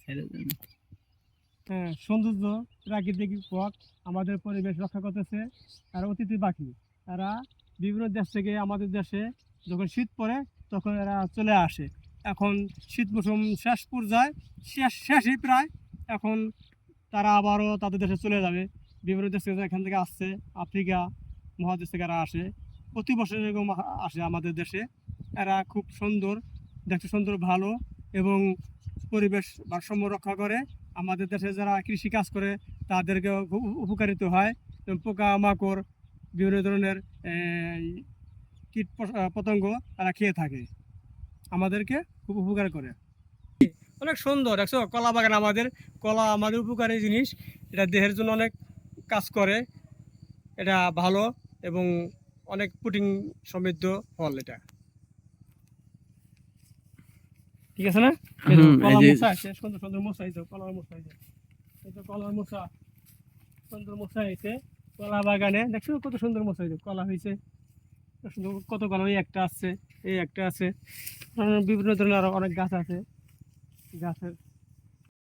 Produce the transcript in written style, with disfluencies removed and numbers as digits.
হ্যাঁ, সৌন্দর্য প্রাকৃতিক পথ আমাদের পরিবেশ রক্ষা করতেছে। আর অতিথি পাখি তারা বিভিন্ন দেশ থেকে আমাদের দেশে যখন শীত পড়ে তখন এরা চলে আসে। এখন শীত মৌসুম শেষ পর্যায়ে, শেষই প্রায়। এখন তারা আবারও তাদের দেশে চলে যাবে। বিভিন্ন দেশ থেকে এখান থেকে আসছে, আফ্রিকা মহাদেশ থেকে এরা আসে, প্রতি বছর এরকম আসে আমাদের দেশে। এরা খুব সুন্দর, দেখতে সুন্দর, ভালো এবং পরিবেশ ভারসাম্য রক্ষা করে। আমাদের দেশে যারা কৃষি কাজ করে তাদেরকে খুব উপকারিত হয়। এবং পোকামাকড়, বিভিন্ন ধরনের কীট পতঙ্গ তারা খেয়ে থাকে, আমাদেরকে খুব উপকার করে। অনেক সুন্দর দেখছো, কলা বাগান আমাদের। কলা আমাদের উপকারী জিনিস, এটা দেহের জন্য অনেক কাজ করে। এটা ভালো এবং অনেক প্রোটিন সমৃদ্ধ ফল এটা, ঠিক আছে না? কলা মোচা আছে, সুন্দর সুন্দর মোচা হয়েছে, কলার মোচা হয়েছে, এই তো কলার মোচা, সুন্দর মোচা হয়েছে কলা বাগানে। দেখছো কত সুন্দর মোচা হয়েছে, কলা হয়েছে সুন্দর, কত কলা। এই একটা আছে, এই একটা আছে, বিভিন্ন ধরনের আরো অনেক গাছ আছে, গাছের